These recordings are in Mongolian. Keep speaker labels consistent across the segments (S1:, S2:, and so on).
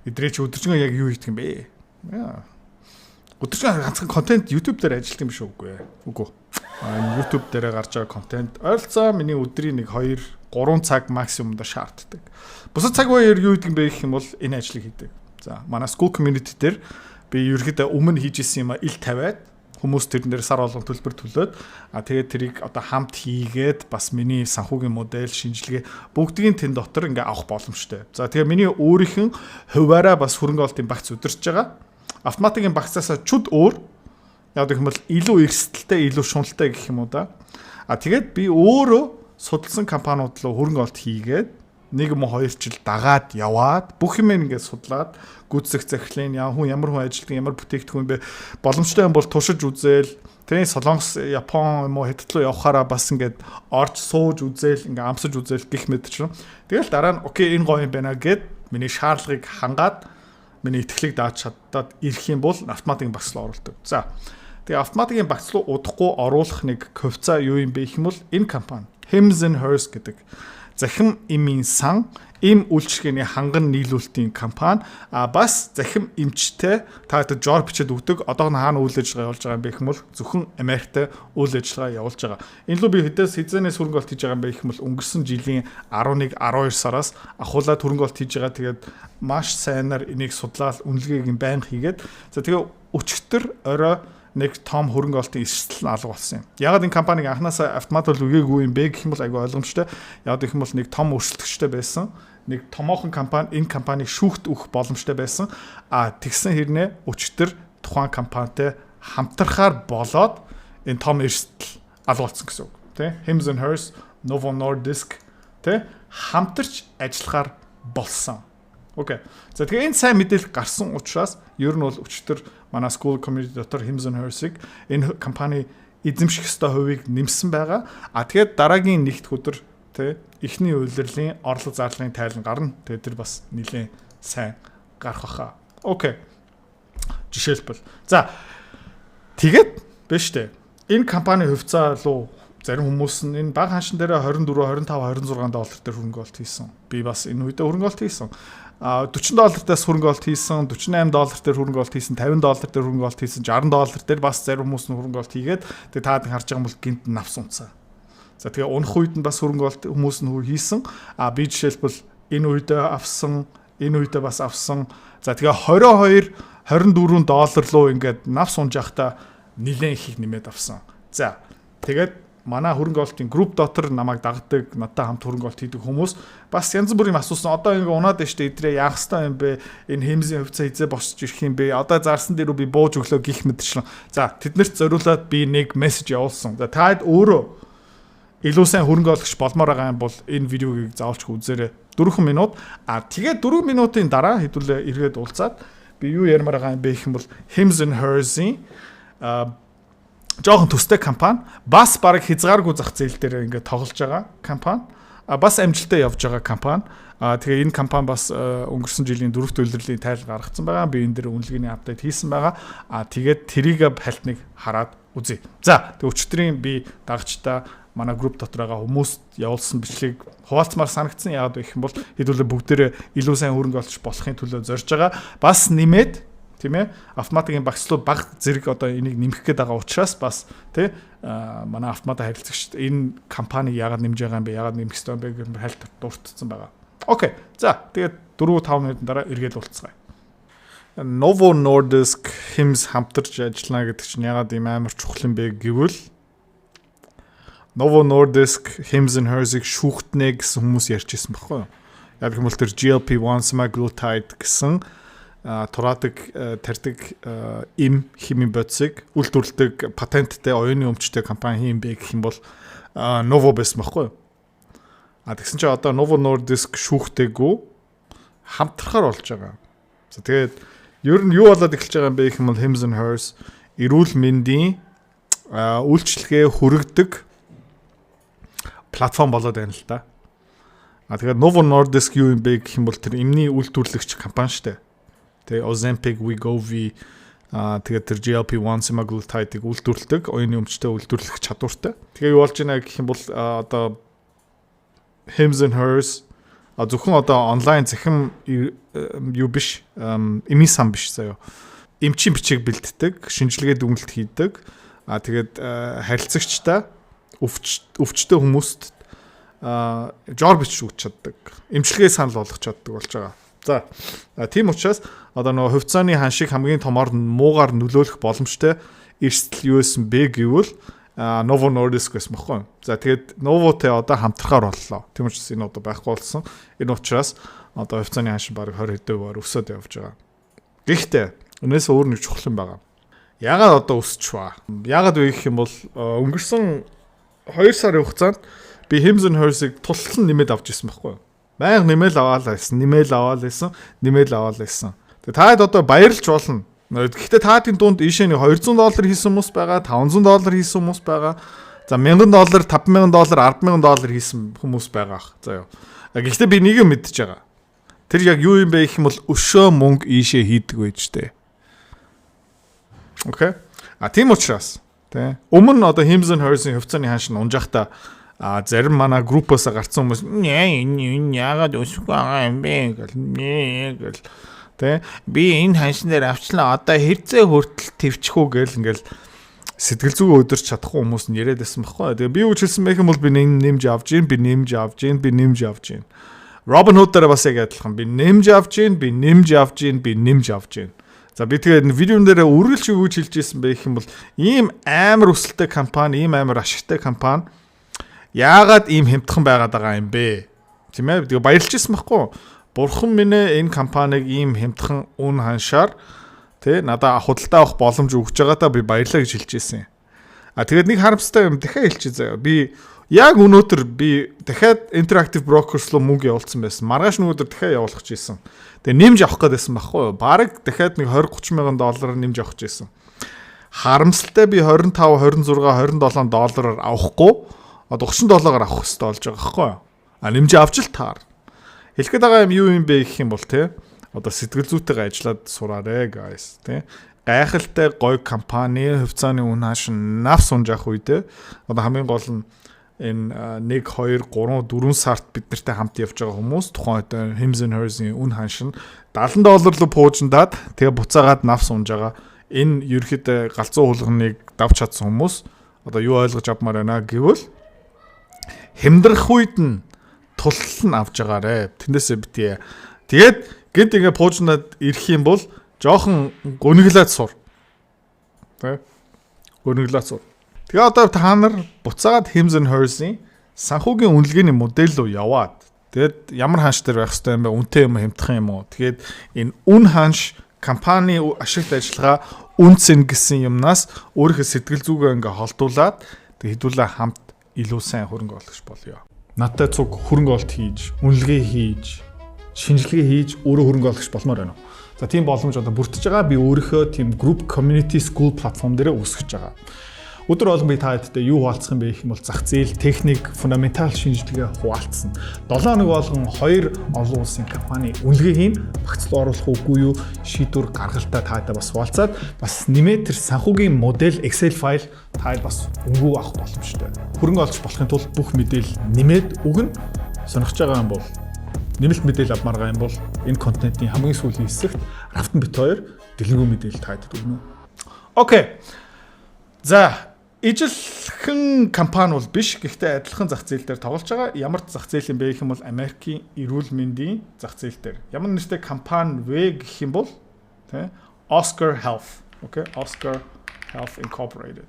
S1: Эдрээ чи өдөржин яг юу хийдэг юм бэ? Өдөржин ганцхан контент YouTube дээр ажилладаг юм биш үгүй. Үгүй. YouTube дээр гарч байгаа контент ойролцоо миний өдрийн 2-3 цаг максимумда шаарддаг. Бусад цаг үеэр юу хийдэг юм бэ гэх юм бол энэ ажлыг хийдэг. За манай school community дээр би ерөөхдөө өмнө хийж исэн юм ил тавиад хүмүүс тэрэн дээр сар болгон төлбөр төлөөд тэгээд тэрийг одоо хамт хийгээд бас миний санхүүгийн модель шинжилгээ бүгдийг тэн дотор ингээ авах боломжтой. За тэгээ миний өөрийнх нь хуваараа бас хөрөнгө оолтын багц удирч байгаа. Автоматикийн багцаас чуд өөр яг гэх юм бол илүү эрсдэлтэй, илүү шуналтай гэх юм уу да. Тэгээд би өөрөө судалсан компаниуд руу хөрөнгө оолт хийгээд 1-2 жил дагаад яваад бүх юм ингээд судлаад гүйцэх захирлын хүн ямар хүн ажилтдаг ямар бүтээгдэхүүн бэ боломжтой юм бол туршиж үзээл тэрний Солонгос Япон юм уу Хятад руу явахаараа бас ингээд орж сууж үзээл ингээд амсаж үзээл гэх мэтчрэн тэгэл дараа нь окей энэ гоё юм байна гэд миний шаардлагыг хангаад миний итгэлийг дааж чаддаад ирэх юм бол автоматикийн багц руу оруулдаг. За тэгээ автоматикийн багц руу удахгүй оруулах нэг хувьцаа юу юм бэ гэх юм бол энэ компани Hims & Hers гэдэг захим эмийн сан эм үйлчилгээний ханган нийлүүлэлтийн компани бас захим эмчтэй таатай жор бичээд өгдөг. Одоо хаана үйл ажиллагаа явуулж байгаа юм бэ гэх юм бол зөвхөн Америкт үйл ажиллагаа явуулж байгаа. Энэ лөө би хэдээс хизээнээс хөрөнгө оолт хийж байгаа юм бэ гэх юм бол өнгөрсөн жилийн 11-12 сараас ахуулаад хөрөнгө оолт хийж байгаа. Тэгээд маш сайнаар энийг судлаад үнэлгээг нь байнга хийгээд за тэгээ өчигдөр орой нэг том хөрөнгө оолтын эрсдэл нь алга болсон юм. Ягаад энэ компаниг анханасаа автомат бол үгээгүй юм бэ гэх юм бол айгүй ойлгомжтой. Ягаад гэх юм бол нэг том өрсөлдөгчтэй байсан. Нэг томоохон компани энэ компаниг шүүхт өгөх боломжтой байсан. Тэгсэн хэрнээ өчтөр тухайн компанитай хамтрахаар болоод энэ том эрсдэл алга болсон гэсэн үг. Тэ? Hims & Hers, Novo Nordisk тэ хамтарч ажиллахаар болсон. Окей. За тэгээ энэ сайн мэдээлэл гарсан учраас ер нь бол өчтөр манай school community дотор Hims & Hers-ийг энэ компани эзэмших ёстой хувийг нэмсэн байгаа. Тэгээд дараагийн нэгд өдөр тэ эхний үйлрлийн орлого зарлагын тайлан гарна. Тэгээд тэр бас нэлээд сайн гарах баха. Окей. Жишээлбэл. За тэгээд биш үү? Энэ компани хувьцаа руу зарим хүмүүс нь энэ баг ханшин дээр 24, 25, 26 доллар дээр хөрөнгө оолт хийсэн. Би бас энэ үедээ хөрөнгө оолт хийсэн. $40 хөрөнгө оолт хийсэн, $48 дээр хөрөнгө оолт хийсэн, $50 дээр хөрөнгө оолт хийсэн, $60 дээр бас зарим хүмүүс нь хөрөнгө оолт хийгээд тэгээ таад харж байгаа юм бол гинт навс унцаа. За тэгээ унах үед нь бас хөрөнгө оолт хүмүүс нь хийсэн. Би жишээлбэл энэ үедээ авсан, энэ үедээ бас авсан. За тэгээ $22-24 руу ингээд навс унж явахдаа нэлээд их нэмээд авсан. За тэгээд манай хөрөнгө оолтын групп дотор намайг дагдаг, надтай хамт хөрөнгө оолт хийдэг хүмүүс бас янз бүрийн асуусан. Одоо ингэ унаад байна штэ эдрээ яах ёстой юм бэ? Энэ Hims-ийн хувьцаа хизээ босч ирэх юм бэ? Одоо зарсан дээр би бууж өглөө гих мэдчлэн. За тэднэрт зориулаад би нэг мессеж явуулсан. За таад өөрөө илүү сайн хөрөнгө оолгогч болмоор байгаа юм бол энэ видеогийг заавалч үзээрэй. 4 минут. Тэгээд 4 минутын дараа хэдүүлээ эргээд уулзаад би юу ярмаар байгаа юм бэ гэх юм бол Hims & Hers-ийн жоохон төстэй компани бас баг хязгааргүй зах зээл дээр ингээд тоглож байгаа компани бас амжилттай явж байгаа компани тэгээ энэ компани бас өнгөрсөн жилийн 4-р үйлрлийн тайл гаргацсан байгаа би энэ дээр үнэлгээний апдейт хийсэн байгаа тэгээд тэрийг хальтныг хараад үзье за тэгээ өчтөрийн би дагчдаа манай групп дотор байгаа хүмүүст явуулсан бичлэгийг хуваалцмаар санагдсан яагаад вэ гэх юм бол хэдүүлээ бүгдээрээ илүү сайн хөрөнгө олж болохын төлөө зорж байгаа бас нэмээд тийм ээ автоматикийн багцлуу баг зэрэг одоо энийг нэмэх гээд байгаа учраас бас тий манай автомат харилцагч энэ компани яагаад нэмж байгаа юм бэ яагаад нэмэх ёстой юм бэ гэх мэт хальт дуртцсан байгаа. Окей. За тэгээд 4-5 минутын дараа эргээд уулзцгаая. Novo Nordisk Hims хамтарч ажиллана гэдэг чинь яагаад ийм амар чухал юм бэ гэвэл Novo Nordisk Hims & Hers-ийг шүүхтнэ гэсэн хүмүүс ярьж ирсэн байхгүй юу? Яг юм бол тэр GLP-1 semaglutide гэсэн тураадаг тарьдаг эм химийн бодисыг үйлдвэрлэдэг патенттэй оюуны өмчтэй компани юм бэ гэх юм бол Novo байсан байхгүй юу? Тэгсэн чинь одоо Novo Nordisk шүүхтэйгүү хамтрахаар болж байгаа. За тэгээд ер нь юу болоод эхэлж байгаа юм бэ гэх юм бол Hims & Hers эрүүл мэндийн үйлчлэгээ хүргэдэг платформ болоод байна л да. Тэгээд Novo Nordisk юу юм бэ гэх юм бол тэр эмний үйлдвэрлэгч компани шүү дээ. Тэгээ Ozempic, Wegovy тэгээд тэр GLP-1 semaglutide-ыг үйлдвэрлэдэг, оюуны өмчтэй үйлдвэрлэх чадвартай. Тэгээ юу болж байна гэх юм бол одоо Hims & Hers Зөвхөн одоо онлайн захим юу биш, эми сан биш заяа. Эмчийн бичиг бэлддэг, шинжилгээ дүгнэлт хийдэг. Тэгээд харилцагчтай өвчтөе хүмүүст жор бичиж өгч чаддаг. Эмчилгээ санал болгох чаддаг болж байгаа. За тийм учраас одоо нөгөө хувьцааны хан шиг хамгийн томоор муугаар нөлөөлөх боломжтой эрсдэл юу байсан бэ гэвэл Novo Nordisk гэсэн мөхгүй. За тэгээд Novo-тэй одоо хамтрахаар боллоо. Тийм учраас энэ одоо байхгүй болсон. Энэ учраас одоо хувьцааны хан шиг баг 20 хэдээр өсөд явж байгаа. Гэхдээ өнөөс өөр нэг чухал юм байгаа. Ягаад одоо өсчихваа? Ягаад вэ гэх юм бол өнгөрсөн 2 сарын хугацаанд би Hims & Hers-ыг тултлан нэмээд авч ирсэн байхгүй юу? Баян нэмэл аваад байсан. Тэгээ таад одоо баярлж болно. Гэхдээ таадын дунд ийшээ нэг $200 хийсэн хүмүүс байгаа, $500 хийсэн хүмүүс байгаа. За $1000, $5000, $100000 хийсэн хүмүүс байгаа. За юу. Гэхдээ би нэг юм мэдчихэж байгаа. Тэр яг юу юм бэ гэх юм бол өшөө мөнгө ийшээ хийдэг байж тээ. Окей. Тийм учраас тий. Өмнө одоо Hims & Hers-ийн хувьцааны ханш нь унжахта зарим манай группоос гарсан хүмүүс яагаад өсөхгүй байгаа юм бэ гэл тий. Би энэ ханшин дээр авчлаа одоо хэрцээ хүртэл твчих үү гэл ингээл сэтгэл зүгөө өдөрч чадахгүй хүмүүс нь яриад байсан байхгүй. Тэгээ би үжилсэн байх юм бол би нэмж авч гин. Robin Hood дээр бас яг адилхан би нэмж авч гин. За би тэгээд видеон дээр үргэлж юу гэж хэлж ирсэн бэ гэх юм бол ийм амар өсөлттэй компани, ийм амар ашигтай компани яагаад ийм хямдхан байгаад байгаа юм бэ? Тийм ээ. Тэгээ баярлж ирсэн байхгүй. Бурхан минь энэ компаниг ийм хямдхан үн ханшаар тий надад худалдаа авах боломж өгч байгаадаа би баярлаа гэж хэлж ирсэн. Тэгээд нэг харамсалтай юм дахиад хэлчихье заяа. Би яг өнөөдөр би дахиад Interactive Brokers руу мөнгө явуулсан байсан. Маргааш нөгөөдөр дахиад явуулах гэсэн. Тэгээ нэмж авах гэдээсэн байхгүй юу? Бараг дахиад нэг $20-30,000 нэмж авах гэсэн. Харамсалтай би $25, $26, $27 авахгүй $30 авах хэрэгтэй болж байгаа байхгүй юу? Нэмж авч л таар. Хэлэхэд байгаа юм юу юм бэ гэх юм бол те одоо сэтгэл зүйтэйгээ ажиллаад сураарэ guys те. Гайхалтай гоё компани хувьцааны үн хааш навс унжаах үедээ одоо хамгийн гол нь энэ 1 2 3 4 сард бид нартай хамт явж байгаа хүмүүс тухайн үед Hims & Hers-ийн үн хааш нь $70 руу пуужндаад тэгээ буцаагаад навс унж байгаа. Энэ ерөөхдөө галзуу хулганыг давж чадсан хүмүүс одоо юу ойлгож авмаар байна гэвэл хямдрах үед нь тултал нь авж байгаарэ. Тэндээсээ битээ. Тэгээд гэнт ингээ пуужнаад ирэх юм бол жоохон гүнэглээд сур. Тэ? Гүнэглээд сур. Тэгээ одоо та нар буцаагаад Hims & Hers-ийн санхүүгийн үнэлгээний модель руу яваад тэгээд ямар ханш дээр байх хэрэгтэй юм бэ? Үнэтэй юм хямдхан юм уу? Тэгээд энэ үн ханш компани ашигт ажиллагаа үнцэн гэсэн юмнаас өөрийнхөө сэтгэл зүгээ ингээ холдуулаад тэгээд хэдүүлээ хамт илүү сайн хөрөнгө оруулагч болёо. Надтай цуг хөрөнгө олт хийж, үнэлгээ хийж, шинжилгээ хийж өөрөө хөрөнгө оруулагч болмоор байна. За тийм боломж одоо бүрдэж байгаа. Би өөрийнхөө тийм group community school платформ дээр өсгөж байгаа. Өдөр болгон би та хэдтэй юу хуваалцах юм бэ гэх юм бол зах зээл, техник, фундаментал шинжилгээ хуваалцсан. 7 хоног болгон 2 олон улсын компани үнэлгээ хийн, багцлал оруулах үгүй юу, шийдвэр гаргалтаа таадаа бас хуваалцаад бас нэмээд тэр санхүүгийн модель Excel файл таад бас өнгөө авах боломжтой. Хөрөнгө олж болохын тулд бүх мэдээлэл нэмээд өгнө. Сонирхож байгаа юм бол нэмэлт мэдээлэл авмаар байгаа юм бол энэ контентын хамгийн сүүлийн хэсэгт Рафтан бит 2 дэлгэрэнгүй мэдээлэл таадад өгнө. Окей. За ижилхэн компани бол биш. Гэхдээ адилхан зах зээл дээр тоглож байгаа. Ямар зах зээл юм бэ гэх юм бол Америкийн эрүүл мэндийн зах зээл дээр. Ямар нэртэй компани вэ гэх юм бол тэ Oscar Health. Okay, Oscar Health Incorporated.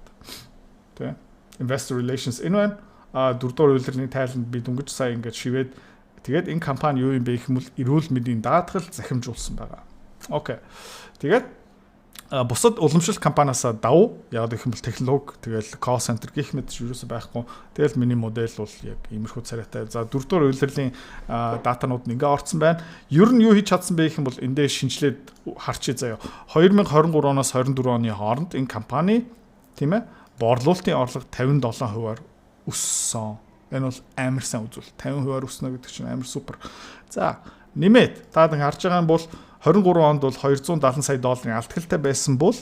S1: Тэ Investor Relations энэ байна. 4 дугаар үйлдвэрийн тайланд би дөнгөж сая ингэж шивээд тэгээд энэ компани юу юм бэ гэх юм бол эрүүл мэндийн даатгал захимжуулсан байгаа. Окей. Тэгээд бусад уламжлалт компаниасаа давуу яг гэх юм бол технологи тэгэл call center гэх мэт юусоо байхгүй. Тэгэл миний модель бол яг иймэрхүү царайтай. За 4 дугаар үйлдвэрлэлийн датанууд нь ингээ орцсон байна. Ер нь юу хийж чадсан бэ гэх юм бол эндээ шинжилээд харчээ заяа. 2023 оноос 24 оны хооронд энэ компани тийм ээ борлуулалтын орлого 57%-аар өссөн. Энэ бол амар сайн үзүүл. 50%-аар өснө гэдэг чинь амар супер. За нэмээд та харж байгаа юм бол 23 онд бол $270 сая алдагтай байсан бол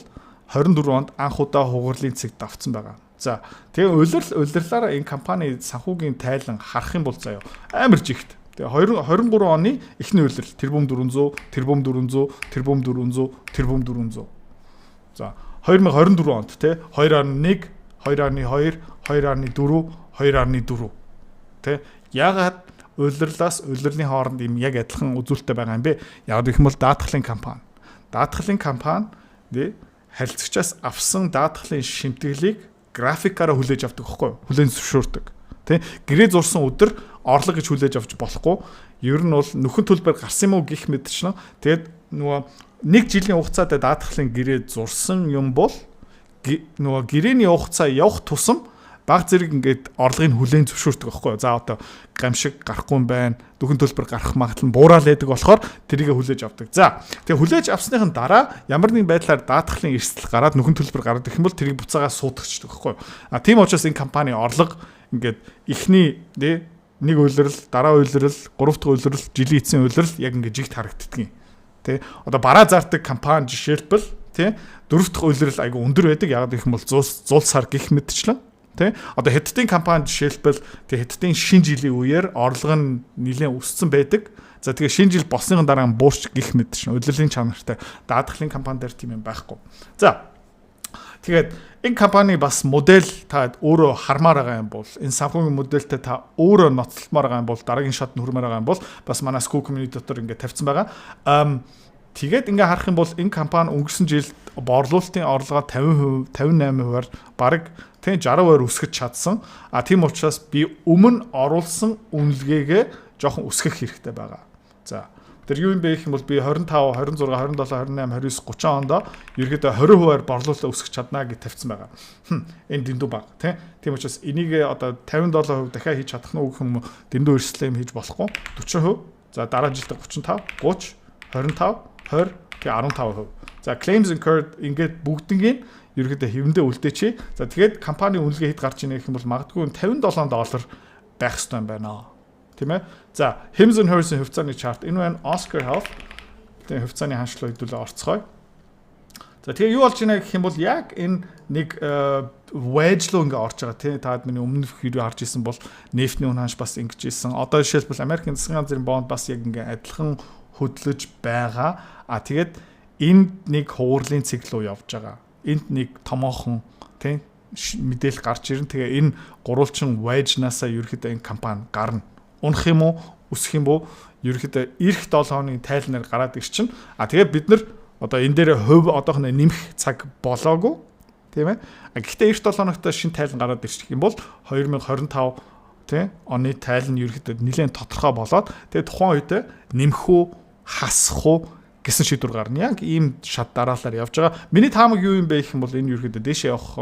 S1: 24 онд анх удаа хугарлын цэгт давцсан байгаа. За тэгээ улирлаараа энэ компани санхүүгийн тайлан харах юм бол заяа амар жигт. Тэгээ 23 оны эхний үйлрэл тэрбум 400, тэрбум 400, тэрбум 400, тэрбум 400. За 2024 онд те 2.1, 2.2, 2.4, 2.4 те яагаад улирлаас улирлын хооронд юм яг адилхан үзүүлэлттэй байгаа юм бэ? Яг гэх юм бол даатгалын компани. Даатгалын компани харилцагчаас авсан даатгалын шимтгэлийг графикаараа хүлээж авдаг байхгүй юу? Хүлээн зөвшөөрдөг. Тэ гэрээ зурсан өдөр орлого гэж хүлээж авч болохгүй. Ер нь бол нөхөн төлбөр гарсан юм уу гэх мэтчлэн тэгээд нөгөө нэг жилийн хугацаатай даатгалын гэрээ зурсан юм бол нөгөө гэрээний хугацаа явах тусам баг зэрэг ингээд орлогыг хүлээн зөвшөөрдөг байхгүй юу? За одоо гамшиг гарахгүй юм байна. Нөхөн төлбөр гарах магадлал нь буурал байдаг болохоор тэрийгэ хүлээж авдаг. За тэгээ хүлээж авсныхын дараа ямар нэгэн байдлаар даатгалын эрсдэл гараад нөхөн төлбөр гараад ирэх юм бол тэрийг буцаагаа суудагчдаг байхгүй юу? Тийм учраас энэ компани орлого ингээд эхний нэг үйлрэл, дараа үйлрэл, гурав дахь үйлрэл, жилийн эцсийн үйлрэл яг ингээд жигт харагддаг юм. Тэ одоо бараа зардаг компани жишээлбэл дөрөв дахь үйлрэл айгу өндөр байдаг. Яг гэх юм бол 100 сар гих мэтчлэн тэ одоо хэдтийн компани жишээлбэл хэдтийн шинэ жилийн үеэр орлого нь нэлээд өссөн байдаг. За тэгээ шинэ жил болсныхан дараа буурч гих мэтч удирдлагын чанартай даатгалын компани дээр тийм юм байхгүй. За тэгээд энэ компани бас модель та өөрөө хармаар байгаа юм бол энэ санхүүгийн модельтэй та өөрөө ноцтолмоор байгаа юм бол дараагийн шатнд хүрмээр байгаа юм бол бас манай School community дотор ингээд тавьсан байгаа. Тэгээд ингээ харах юм бол энэ компани өнгөрсөн жилд борлуулалтын орлогоо 50%, 58%-аар бараг 60% өсгөж чадсан. Тийм учраас би өмнө оруулсан үнэлгээгээ жоохон өсгөх хэрэгтэй байгаа. За тэр юу юм бэ гэх юм бол би 25, 26, 27, 28, 29, 30 онд ерөөдөө 20%-аар борлуулалт өсгөх чадна гэж тавьсан байгаа. Энэ дэндүү баг тийм учраас энийг одоо 57% дахиад хийж чадах нь үг юм дэндүү эрсдлээ хийж болохгүй. 40%. За дараа жилдээ 35, 30, 25, 20, тэгээ 15%. За claims incurred ингээд бүгднийг ерөөдөө хэвэндээ үлдээчээ. За тэгээд компани үнэлгээ хэд гарч ийнэ гэх юм бол магадгүй $57 байх ёстой юм байна. Тийм ээ. За Hims & Hers-ийн хувьцааны чарт энэ байна Oscar Health. Тэгээ хувьцааны ханшлуу хэдүүлээ орцгоё. За тэгээ юу болж байна гэх юм бол яг энэ нэг wedge руу ингээ орж байгаа тийм таад миний өмнөх видео харж исэн бол нефтний үн ханш бас ингэж исэн. Одоо жишээлбэл Америкийн засгийн газрын бонд бас яг ингээ адилхан хөдлөж байгаа. Тэгээд энд нэг хуурлын цикл руу явж байгаа. Энд нэг томоохон тийм мэдээлэл гарч ирэн. Тэгээ энэ гурвалжин wedge-наасаа ерөөхдөө энэ компани гарна. Унах юм уу, өсөх юм уу? Ерөөхдөө эх 7 хоногийн тайлнаар гараад ирчин. Тэгээ бид нар одоо энэ дээр хувь одоохоно нэмэх цаг болоогүй. Тийм ээ. Гэхдээ эх 7 хоногт шинэ тайлан гараад ирчих юм бол 2025 тийм оны тайлан ерөөхдөө нэлээд тодорхой болоод тэгээ тухайн үед нэмэх үү, хасах уу гэсэн шийдвэр гарна. Яг ийм шат дараалалаар явж байгаа. Миний таамаг юу юм бэ гэх юм бол энэ ерөөхдөө дээшээ явах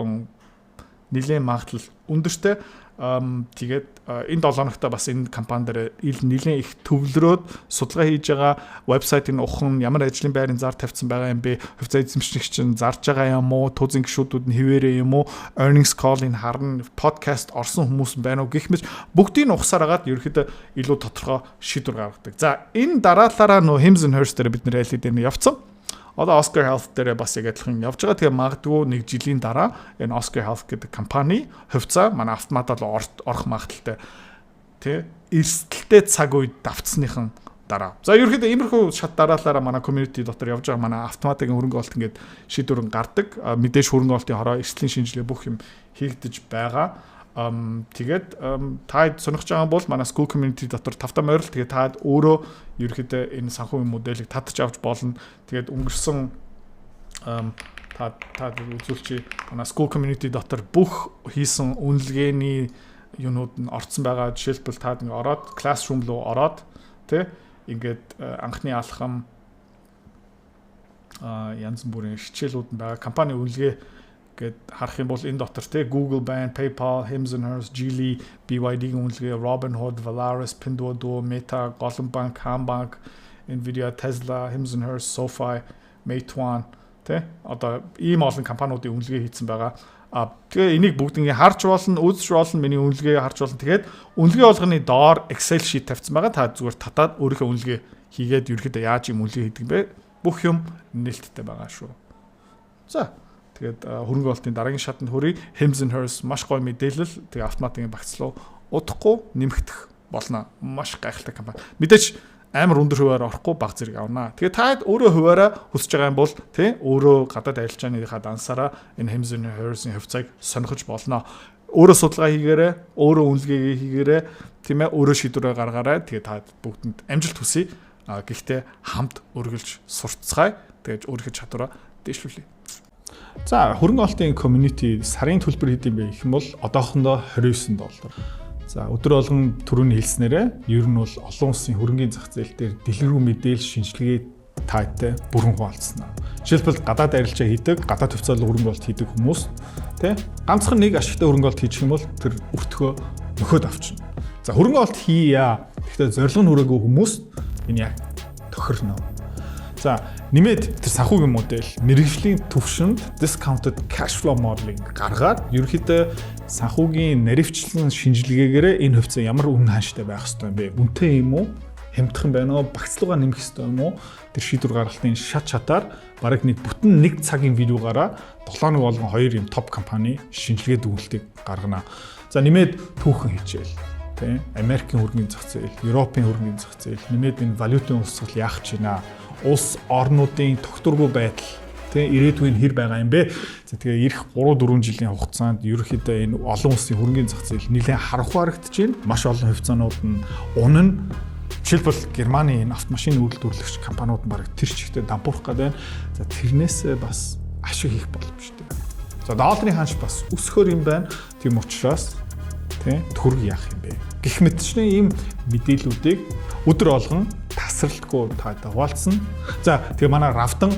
S1: нэлээд магадлал өндөртэй. Тэгээд энэ 7 хоногт бас энэ компани дээр нэлээд их төвлөрөөд судалгаа хийж байгаа. Вебсайтын ухаан ямар ажлын байрын зар тавьсан байгаа юм бэ? Хувьцаа эзэмшигч чинь зарж байгаа юм уу? Тузын гишүүдүүд нь хിവэрээ юм уу? Earnings call-ыг харна, podcast орсон хүмүүс байна уу гэх мэт бүгдийг нь ухсаар агаад ерөөхдөө илүү тодорхой шийдвэр гаргадаг. За энэ дараалалаараа нөө Hims & Hers дээр бид нэр аль хэдийн явцсан. Одоо Oscar Health дээр бас яг адилхан явж байгаа. Тэгээ магадгүй нэг жилийн дараа энэ Oscar Health гэдэг компани хувьцаа манай автоматад орох магадaltaй тий эрсдэлтэй цаг үед давтсныхан дараа. За ерөөхдөө иймэрхүү шат дараалалаараа манай community дотор явж байгаа манай автоматикийн хөрөнгө оолт ингээд шийдвэрэн гардаг. Мэдээж хөрөнгө оолтын хороо эрсдлийн шинжилгээ бүх юм хийгдэж байгаа. Тэгээд таад сонирхож байгаа бол манай School community дотор тавтаа морил тэгээд таад өөрөө ерөөхдөө энэ санхүүгийн модельийг татж авч болно. Тэгээд өнгөрсөн таад үзүүлчи манай School community дотор бүх хийсэн үнэлгээний юунууд нь орцсон байгаа. Жишээлбэл таад ингээ ороод classroom руу ороод тий ингээд анхны алхам янз бүрийн хичээлүүд нь байгаа. Компани үнэлгээ гэд харах юм бол энэ дотор те Google байна, PayPal, Hims & Hers, Geely, BYD-ийн үнэлгээ, Robinhood, Valaris, Pinduoduo, Meta, Goldman Bank, Hambank, Nvidia, Tesla, Hims & Hers, SoFi, Meituan те одоо ийм олон компаниудын үнэлгээ хийсэн байгаа. Тэгээ энийг бүгднийг харж болно, үзэж болно, миний үнэлгээ харж болно. Тэгээд үнэлгээ болгоны доор Excel sheet тавьсан байгаа. Та зүгээр татаад өөрийнхөө үнэлгээ хийгээд ерөөхдөө яаж юм үнэлгээ хийдэг бэ? Бүх юм нээлттэй байгаа шүү. За тэгээд хөрөнгө оолтын дараагийн шатанд хүрээ Hims & Hers маш гоё мэдээлэл тэгээ автоматикийн багц руу удахгүй нэмэгдэх болно. Маш гайхалтай компани. Мэдээж амар өндөр хувиар орохгүй баг зэрэг авнаа. Тэгээ та өөрөө хуваараа хүсэж байгаа юм бол тий өөрөө гадаад арилжааныхаа дансаараа энэ Hims and Hers-ийн хувьцааг сонирхож болно. Өөрөө судалгаа хийгээрэй, өөрөө үнэлгээгээ хийгээрэй, тийм ээ, өөрөө шийдвэрээ гаргаарай. Тэгээ та бүгдэнд амжилт хүсье. Гэхдээ хамт өргөлж сурцгаая. Тэгээд өөрийнхөө чадвараа дэвшүүлье. За, хөрөнгө оолтын community сарын төлбөр хэд юм бэ гэх юм бол одоохондоо $29. За, өдөр болгон түрүүний хэлснээрээ ер нь бол олон улсын хөрөнгийн зах зээл дээр дэлгэрэнгүй мэдээлэл шинжилгээ таатай бүрэн хуваалцсан. Жишээлбэл гадаад арилжаа хийдэг, гадаад хувьцаалал хөрөнгө оолт хийдэг хүмүүс тий ганцхан нэг ашигтай хөрөнгө оолт хийчих юм бол тэр өртгөө нөхөд авчна. За, хөрөнгө оолт хийя. Гэхдээ зорилго нь хүрээгүй хүмүүс энэ яг тохирно. За, нэмээд тэр санхүүгийн модель мэргэжлийн төвшөнд discounted cash flow modeling гаргаад ерөнхийдөө санхүүгийн наривчлан шинжилгээгээр энэ хувьцаа ямар үн ханштай байх ёстой юм бэ? Үнэтэй юм уу? Хямдхан байна уу? Багцлуугаа нэмэх ёстой юм уу? Тэр шийдвэр гаргалтын шат шатаар бараг нэг бүтэн нэг цагийн видеогаараа 7 нэг болгон 2 юм топ компани шинжилгээ дүгнэлтийг гаргана. За, нэмээд түүхэн хичээл. Тэ Америкийн хөрөнгөний зах зээл, Европын хөрөнгөний зах зээл, нэмээд энэ валютын урсгал яах гэж байна? Улс орнуудын тогтворгүй байдал тий ирээдүйн хэр байгаа юм бэ? За тэгээ эх 3-4 жилийн хугацаанд ерөнхийдөө энэ олон улсын хөрөнгөний зах зээл нэлээд харанхуй харагдаж байна. Маш олон хувьцаанууд нь унана. Жишээлбэл Германы энэ автомашины үйлдвэрлэгч компаниуд нь бараг тэр чигтээ дампуурах гэдэг байна. За тэрнээс бас ашиг хийх боломжтой. За долларын ханш бас өсөхөр юм байна. Тийм учраас тий төгрөг яах юм бэ? Гэх мэтчний ийм мэдээллүүдийг өдөр болгон тасралтгүй таатай хуваалцсан. За тэгээ манай Равдан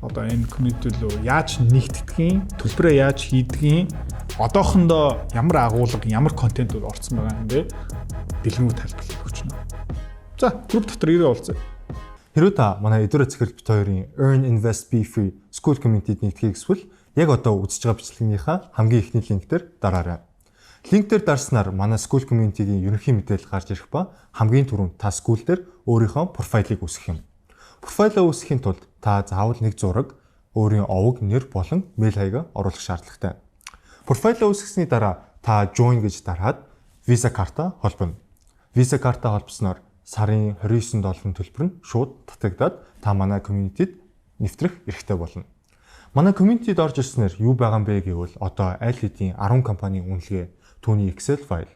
S1: одоо энэ community руу яаж нэгтгэдгийг, төлбөрөө яаж хийдгийг, одоохондоо ямар агуулга, ямар контентууд орсон байгаа юм бэ? Дэлгэрэнгүй тайлбарлах гэж байна. За, групп дотор ирээ уулзъя.
S2: Хэрвээ та манай Эдүрэ Цэцэрлэг бит хоёрын Earn Invest Be Free School Community-д нэгдэхийг хүсвэл яг одоо үзэж байгаа бичлэгнийхаа хамгийн ихний линк дээр дараарай. Линк дээр дарснаар манай School Community-гийн ерөнхий мэдээлэл гарч ирэх ба хамгийн түрүүнд та school дээр өөрийнхөө профайлыг үүсгэх юм. Профайлаа үүсгэхийн тулд та заавал нэг зураг, өөрийн овог, нэр болон мэйл хаягаа оруулах шаардлагатай. Профайлаа үүсгэсний дараа та join гэж дараад Visa карта холбоно. Visa карта холбосноор сарын $29 төлбөр нь шууд татагдаад та манай community-д нэвтрэх эрхтэй болно. Манай community-д орж ирснээр юу байгаа юм бэ гэвэл одоо аль хэдийн 10 компанийн үнэлгээ, түүний Excel файл,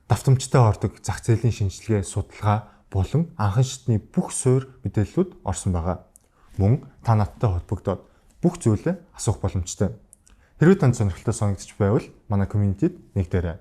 S2: давтамжтай ордог зах зээлийн шинжилгээ, судалгаа болон анхан шатны бүх суурь мэдээллүүд орсон байгаа. Мөн та надтай холбогдоод бүх зүйлээ асуух боломжтой. Хэрвээ танд сонирхолтой санагдчих байвал манай community-д нэгдээрэй.